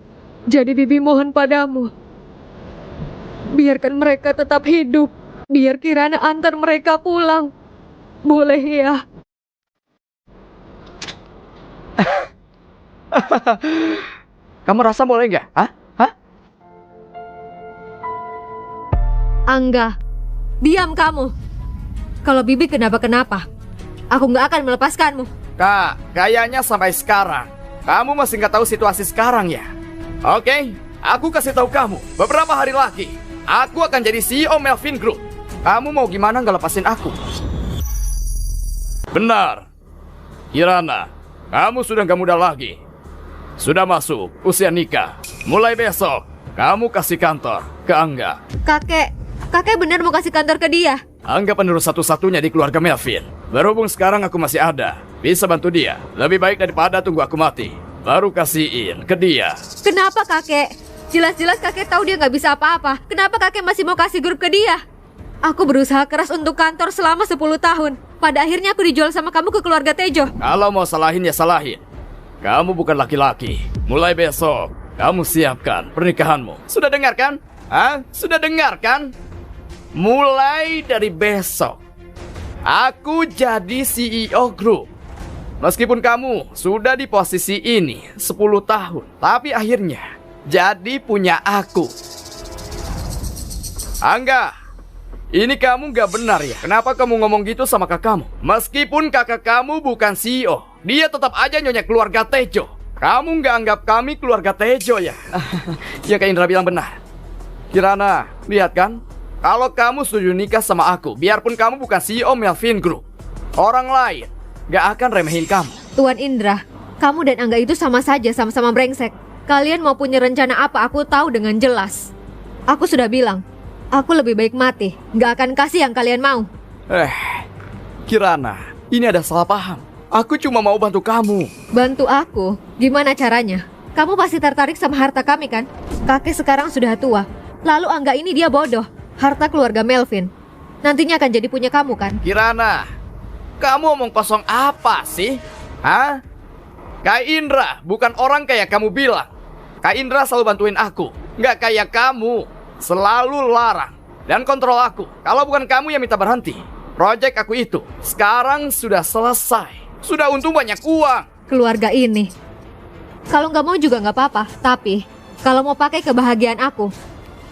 Jadi Bibi mohon padamu, biarkan mereka tetap hidup. Biar Kirana antar mereka pulang. Boleh ya? Kamu rasa boleh nggak? Angga, diam kamu. Kalau Bibi kenapa-kenapa, aku nggak akan melepaskanmu. Kak, kayaknya sampai sekarang kamu masih nggak tahu situasi sekarang ya. Oke, aku kasih tahu kamu. Beberapa hari lagi, aku akan jadi CEO Melvin Group. Kamu mau gimana nggak lepasin aku? Benar, Kirana, kamu sudah nggak muda lagi. Sudah masuk usia nikah. Mulai besok, kamu kasih kantor ke Angga. Kakek benar mau kasih kantor ke dia? Angga penerus satu-satunya di keluarga Melvin. Berhubung sekarang aku masih ada, bisa bantu dia. Lebih baik daripada tunggu aku mati, baru kasihin ke dia. Kenapa kakek? Jelas-jelas kakek tahu dia nggak bisa apa-apa. Kenapa kakek masih mau kasih grup ke dia? Aku berusaha keras untuk kantor selama 10 tahun. Pada akhirnya aku dijual sama kamu ke keluarga Tejo. Kalau mau salahin ya salahin. Kamu bukan laki-laki. Mulai besok, kamu siapkan pernikahanmu. Sudah dengar kan? Sudah dengar kan? Mulai dari besok, aku jadi CEO grup. Meskipun kamu sudah di posisi ini 10 tahun, tapi akhirnya jadi punya aku. Angga, ini kamu gak benar ya? Kenapa kamu ngomong gitu sama kakakmu? Meskipun kakak kamu bukan CEO, dia tetap aja nyonya keluarga Tejo. Kamu gak anggap kami keluarga Tejo ya? Ya, Kak Indra bilang benar. Kirana, lihat kan? Kalau kamu setuju nikah sama aku, biarpun kamu bukan CEO Melvin Group, orang lain gak akan remehin kamu. Tuan Indra, kamu dan Angga itu sama saja, sama-sama brengsek. Kalian mau punya rencana apa, aku tahu dengan jelas. Aku sudah bilang, aku lebih baik mati. Gak akan kasih yang kalian mau. Kirana, ini ada salah paham. Aku cuma mau bantu kamu. Bantu aku? Gimana caranya? Kamu pasti tertarik sama harta kami kan? Kakek sekarang sudah tua. Lalu Angga ini dia bodoh. Harta keluarga Melvin nantinya akan jadi punya kamu kan? Kirana, kamu omong kosong apa sih? Kak Indra bukan orang kayak kamu bilang. Kak Indra selalu bantuin aku. Nggak kayak kamu, selalu larang dan kontrol aku. Kalau bukan kamu yang minta berhenti, Proyek aku itu sekarang sudah selesai. Sudah untung banyak uang. Keluarga ini. Kalau nggak mau juga nggak apa-apa. Tapi kalau mau pakai kebahagiaan aku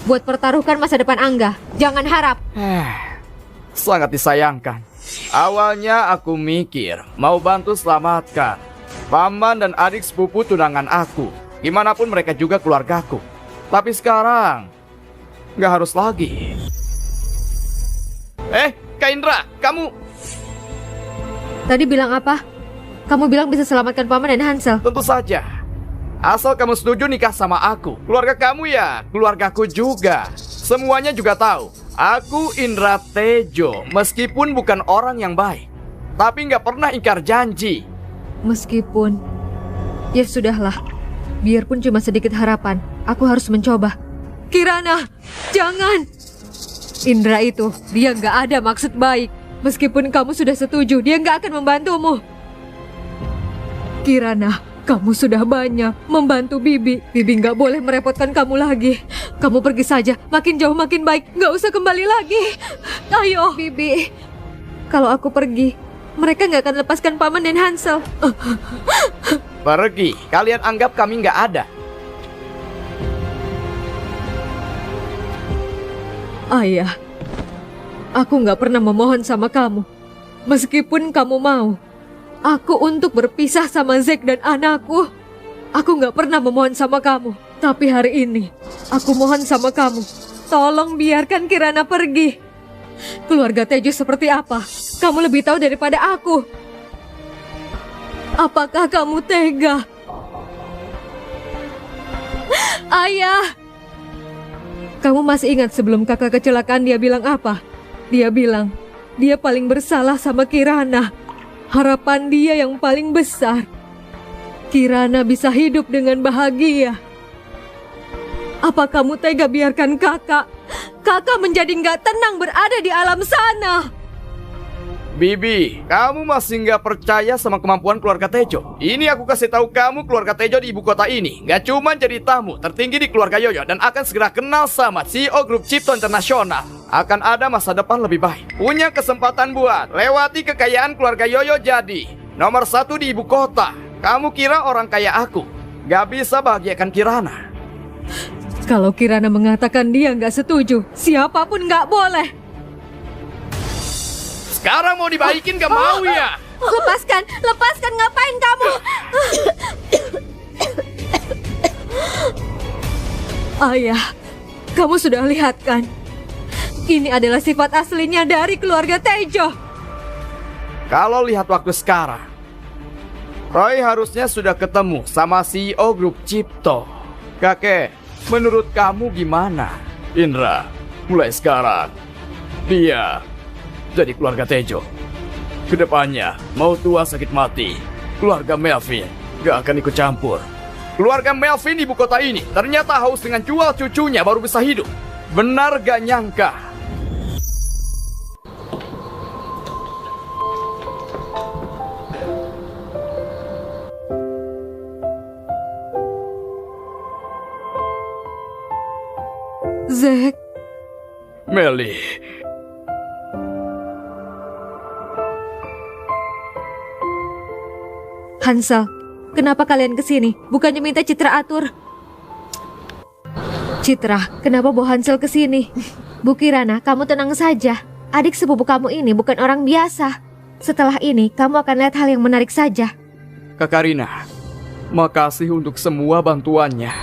buat pertaruhkan masa depan Angga, jangan harap. Sangat disayangkan. Awalnya aku mikir mau bantu selamatkan paman dan adik sepupu tunangan aku. Gimana pun mereka juga keluargaku. Tapi sekarang nggak harus lagi. Kak Indra, kamu... Tadi bilang apa? Kamu bilang bisa selamatkan Paman dan Hansel. Tentu saja. Asal kamu setuju nikah sama aku. Keluarga kamu ya, keluargaku juga. Semuanya juga tahu. Aku Indra Tejo, meskipun bukan orang yang baik. Tapi nggak pernah ingkar janji. Meskipun... Ya sudahlah. Biarpun cuma sedikit harapan, aku harus mencoba. Kirana, jangan! Indra itu, dia nggak ada maksud baik. Meskipun kamu sudah setuju, dia nggak akan membantumu. Kirana, kamu sudah banyak membantu Bibi. Bibi nggak boleh merepotkan kamu lagi. Kamu pergi saja, makin jauh makin baik. Nggak usah kembali lagi. Ayo, Bibi. Kalau aku pergi, mereka nggak akan lepaskan Paman dan Hansel. Pergi, kalian anggap kami nggak ada. Ayah, aku nggak pernah memohon sama kamu. Meskipun kamu mau aku untuk berpisah sama Zack dan anakku, aku nggak pernah memohon sama kamu. Tapi hari ini, aku mohon sama kamu. Tolong biarkan Kirana pergi. Keluarga Tejo seperti apa? Kamu lebih tahu daripada aku. Apakah kamu tega? Ayah! Kamu masih ingat sebelum kakak kecelakaan dia bilang apa? Dia bilang, dia paling bersalah sama Kirana. Harapan dia yang paling besar. Kirana bisa hidup dengan bahagia. Apa kamu tega biarkan kakak menjadi nggak tenang berada di alam sana? Bibi, kamu masih nggak percaya sama kemampuan keluarga Tejo? Ini aku kasih tahu kamu, keluarga Tejo di ibu kota ini nggak cuma jadi tamu tertinggi di keluarga Yoyo dan akan segera kenal sama CEO Grup Cipto Internasional. Akan ada masa depan lebih baik. Punya kesempatan buat lewati kekayaan keluarga Yoyo jadi nomor 1 di ibu kota. Kamu kira orang kaya aku nggak bisa bahagiakan Kirana? Kalau Kirana mengatakan dia nggak setuju, siapapun nggak boleh. Sekarang mau dibaikin gak mau ya? Lepaskan, ngapain kamu? Ayah, kamu sudah lihat kan? Ini adalah sifat aslinya dari keluarga Tejo. Kalau lihat waktu sekarang, Roy harusnya sudah ketemu sama CEO Grup Cipto. Kakek, menurut kamu gimana? Indra, mulai sekarang, dia jadi keluarga Tejo. Kedepannya, mau tua sakit mati, keluarga Melvin gak akan ikut campur. Keluarga Melvin di ibu kota ini ternyata haus dengan jual cucunya baru bisa hidup. Benar gak nyangka? Zack. Melly. Hansel, kenapa kalian kesini? Bukannya minta Citra atur? Citra, kenapa bawa Hansel kesini? Bu Kirana, kamu tenang saja. Adik sepupu kamu ini bukan orang biasa. Setelah ini, kamu akan lihat hal yang menarik saja. Kak Karina, makasih untuk semua bantuannya.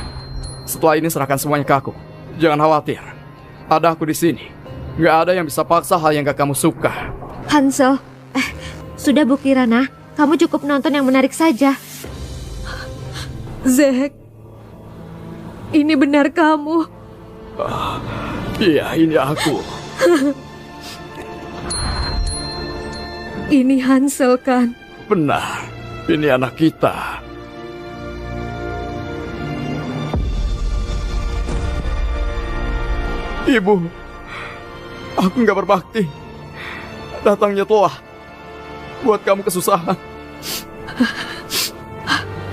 Setelah ini serahkan semuanya ke aku. Jangan khawatir, ada aku di sini. Gak ada yang bisa paksa hal yang gak kamu suka. Hansel, sudah Bu Kirana. Kamu cukup nonton yang menarik saja. Zack, ini benar kamu? Iya, ini aku. Ini Hansel kan? Benar, ini anak kita. Ibu, aku nggak berbakti. Datangnya telah buat kamu kesusahan.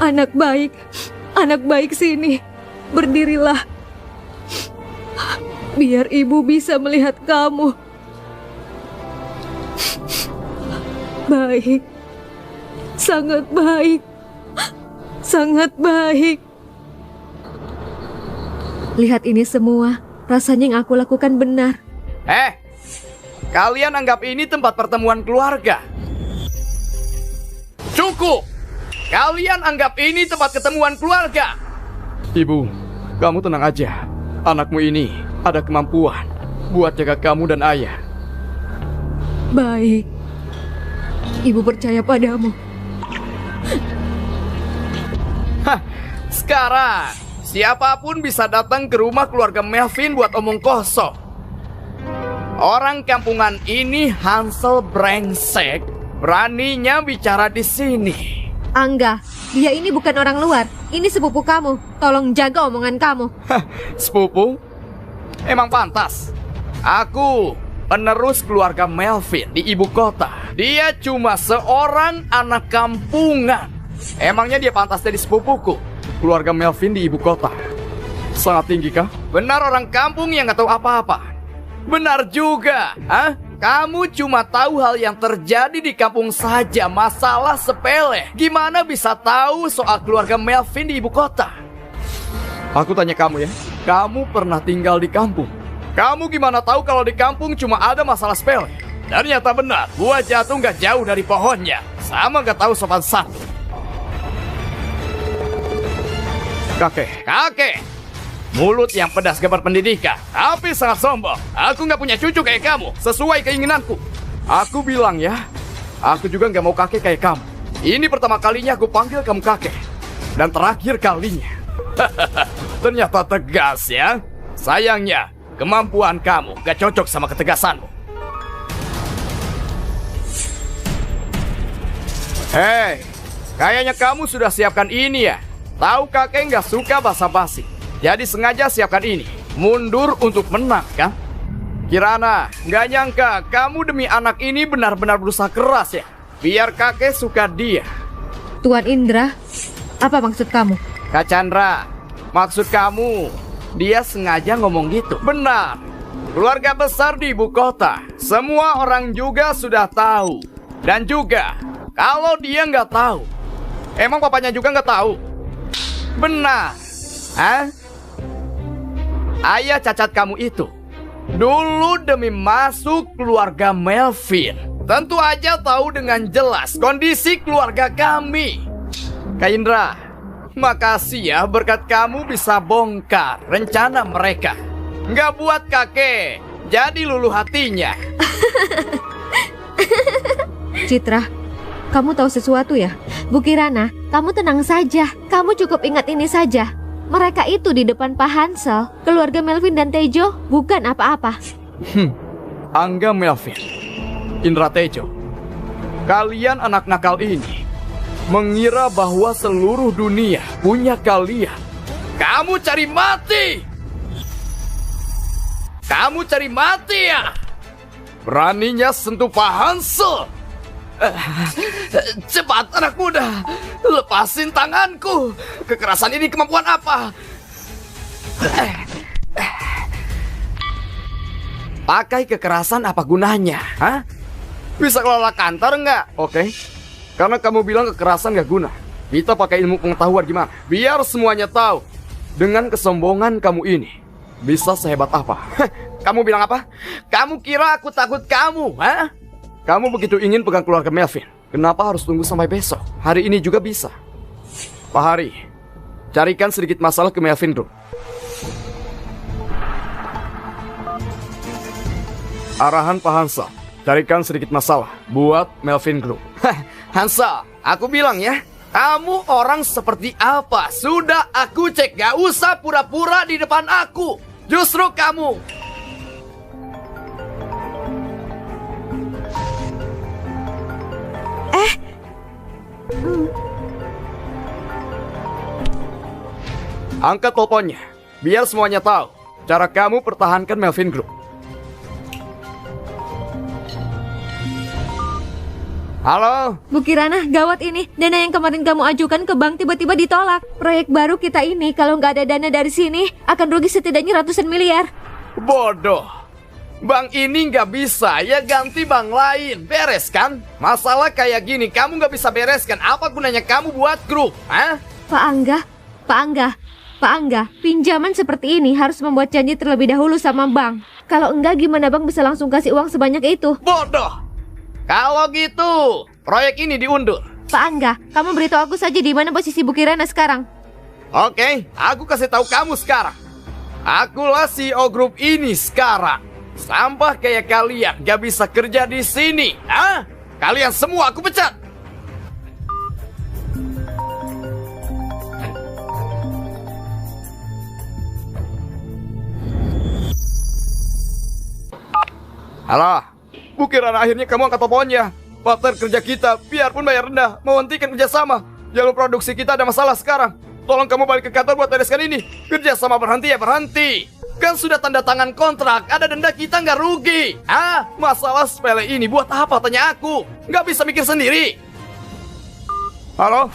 Anak baik sini. Berdirilah. Biar ibu bisa melihat kamu. Baik. Sangat baik. Sangat baik. Lihat ini semua. Rasanya yang aku lakukan benar. Kalian anggap ini tempat pertemuan keluarga. Cukup. Kalian anggap ini tempat ketemuan keluarga. Ibu, kamu tenang aja. Anakmu ini ada kemampuan buat jaga kamu dan ayah. Baik. Ibu percaya padamu. Sekarang, siapapun bisa datang ke rumah keluarga Melvin buat omong kosong. Orang kampungan ini Hansel brengsek, beraninya bicara di sini. Angga, dia ini bukan orang luar. Ini sepupu kamu. Tolong jaga omongan kamu. Sepupu? Emang pantas. Aku penerus keluarga Melvin di ibu kota. Dia cuma seorang anak kampungan. Emangnya dia pantas jadi sepupuku? Keluarga Melvin di ibu kota sangat tinggi kah? Benar orang kampung yang gak tahu apa-apa. Benar juga. Kamu cuma tahu hal yang terjadi di kampung saja, masalah sepele. Gimana bisa tahu soal keluarga Melvin di ibu kota? Aku tanya kamu ya, kamu pernah tinggal di kampung? Kamu gimana tahu kalau di kampung cuma ada masalah sepele? Ternyata benar, buah jatuh gak jauh dari pohonnya. Sama gak tahu sopan santun. Kakek. Mulut yang pedas gak berpendidikan, tapi sangat sombong. Aku gak punya cucu kayak kamu, sesuai keinginanku. Aku bilang ya, aku juga gak mau kakek kayak kamu. Ini pertama kalinya aku panggil kamu kakek. Dan terakhir kalinya. Ternyata tegas ya. Sayangnya, kemampuan kamu gak cocok sama ketegasanmu. Hei, kayaknya kamu sudah siapkan ini ya. Tahu kakek gak suka basa-basi. Jadi sengaja siapkan ini. Mundur untuk menang kan? Kirana, gak nyangka kamu demi anak ini benar-benar berusaha keras ya. Biar kakek suka dia. Tuan Indra, apa maksud kamu? Kak Chandra, maksud kamu dia sengaja ngomong gitu? Benar. Keluarga besar di ibu kota. Semua orang juga sudah tahu. Dan juga, kalau dia nggak tahu, emang papanya juga nggak tahu? Benar. Ayah cacat kamu itu dulu demi masuk keluarga Melvin, tentu aja tahu dengan jelas kondisi keluarga kami. Kak Indra, makasih ya berkat kamu bisa bongkar rencana mereka. Nggak buat kakek jadi luluh hatinya. Citra, kamu tahu sesuatu ya? Bu Kirana, kamu tenang saja. Kamu cukup ingat ini saja. Mereka itu di depan Pak Hansel, keluarga Melvin dan Tejo, bukan apa-apa. Angga Melvin, Indra Tejo, kalian anak nakal ini mengira bahwa seluruh dunia punya kalian. Kamu cari mati! Kamu cari mati ya? Beraninya sentuh Pak Hansel? Cepat anak muda, lepasin tanganku. Kekerasan ini kemampuan apa? Pakai kekerasan apa gunanya? Bisa kelola kantor nggak? Oke. Karena kamu bilang kekerasan nggak guna, kita pakai ilmu pengetahuan gimana? Biar semuanya tahu. Dengan kesombongan kamu ini bisa sehebat apa? Kamu bilang apa? Kamu kira aku takut kamu? Kamu begitu ingin pegang keluarga Melvin. Kenapa harus tunggu sampai besok? Hari ini juga bisa. Pak Hari, carikan sedikit masalah ke Melvin Group. Arahan Pak Hansel, carikan sedikit masalah buat Melvin Group. Hansel, aku bilang ya, kamu orang seperti apa? Sudah aku cek, gak usah pura-pura di depan aku. Justru kamu angkat teleponnya, biar semuanya tahu cara kamu pertahankan Melvin Group. Halo? Bu Kirana, gawat ini. Dana yang kemarin kamu ajukan ke bank tiba-tiba ditolak. Proyek baru kita ini kalau nggak ada dana dari sini akan rugi setidaknya ratusan miliar. Bodoh. Bank ini nggak bisa, ya ganti bank lain. Beres kan? Masalah kayak gini kamu nggak bisa bereskan. Apa gunanya kamu buat grup? Hah? Pak Angga, pinjaman seperti ini harus membuat janji terlebih dahulu sama bank. Kalau enggak gimana bank bisa langsung kasih uang sebanyak itu? Bodoh. Kalau gitu, proyek ini diundur. Pak Angga, kamu beritahu aku saja di mana posisi Bu Kirana sekarang. Oke, aku kasih tahu kamu sekarang. Akulah CEO grup ini sekarang. Sampah kayak kalian gak bisa kerja di sini. Hah? Kalian semua aku pecat. Halo, bukiran akhirnya kamu angkat teleponnya. Partner kerja kita, biarpun bayar rendah, menghentikan kerjasama. Jalur produksi kita ada masalah sekarang. Tolong kamu balik ke kantor buat bereskan ini. Kerjasama berhenti ya berhenti. Kan sudah tanda tangan kontrak, ada denda kita nggak rugi. Ah, masalah sepele ini buat apa tanya aku? Nggak bisa mikir sendiri. Halo?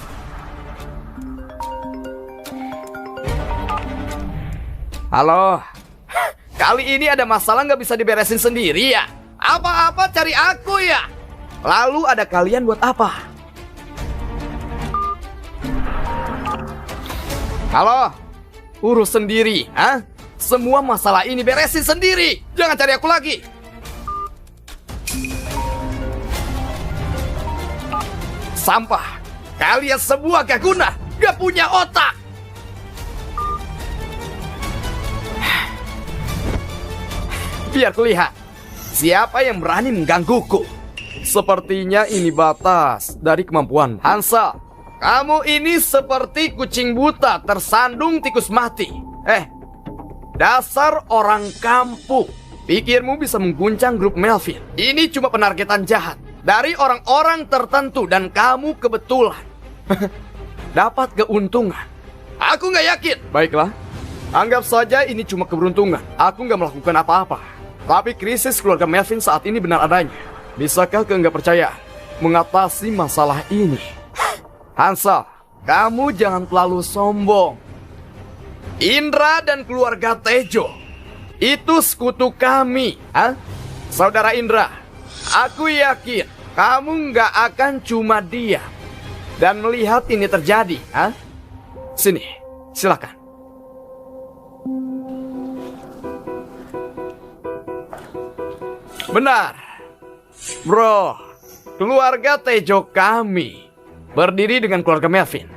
Halo? Kali ini ada masalah nggak bisa diberesin sendiri ya? Apa-apa cari aku ya? Lalu ada kalian buat apa? Halo? Urus sendiri, ah? Semua masalah ini beresin sendiri. Jangan cari aku lagi. Sampah. Kalian semua gak guna. Gak punya otak. Biar kulihat siapa yang berani menggangguku. Sepertinya ini batas dari kemampuan Hansel. Kamu ini seperti kucing buta tersandung tikus mati. Dasar orang kampung. Pikirmu bisa mengguncang grup Melvin? Ini cuma penargetan jahat dari orang-orang tertentu dan kamu kebetulan dapat keuntungan. Aku nggak yakin. Baiklah, anggap saja ini cuma keberuntungan. Aku nggak melakukan apa-apa. Tapi krisis keluarga Melvin saat ini benar adanya. Bisakah kau nggak percaya mengatasi masalah ini? Hansel, kamu jangan terlalu sombong. Indra dan keluarga Tejo itu sekutu kami, Saudara Indra, aku yakin kamu nggak akan cuma diam dan melihat ini terjadi, Sini, silakan. Benar, bro. Keluarga Tejo kami berdiri dengan keluarga Melvin.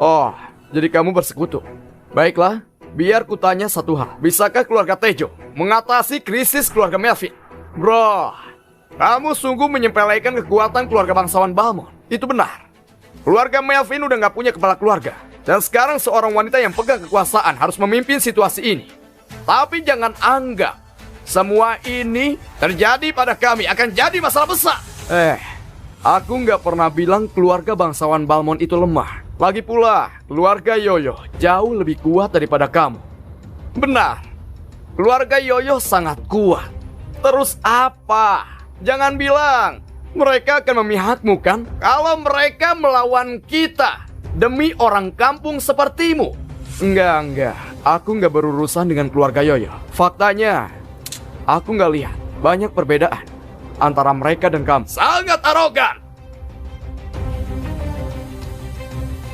Oh, jadi kamu bersekutu. Baiklah, biar kutanya satu hal. Bisakah keluarga Tejo mengatasi krisis keluarga Melvin? Bro, kamu sungguh menyepelekan kekuatan keluarga bangsawan Balmond. Itu benar. Keluarga Melvin udah gak punya kepala keluarga. Dan sekarang seorang wanita yang pegang kekuasaan harus memimpin situasi ini. Tapi jangan anggap semua ini terjadi pada kami akan jadi masalah besar. Aku gak pernah bilang keluarga bangsawan Balmond itu lemah. Lagi pula, keluarga Yoyo jauh lebih kuat daripada kamu. Benar, keluarga Yoyo sangat kuat. Terus apa? Jangan bilang mereka akan memihakmu kan? Kalau mereka melawan kita demi orang kampung sepertimu. Enggak. Aku nggak berurusan dengan keluarga Yoyo. Faktanya, aku nggak lihat banyak perbedaan antara mereka dan kamu. Sangat arogan.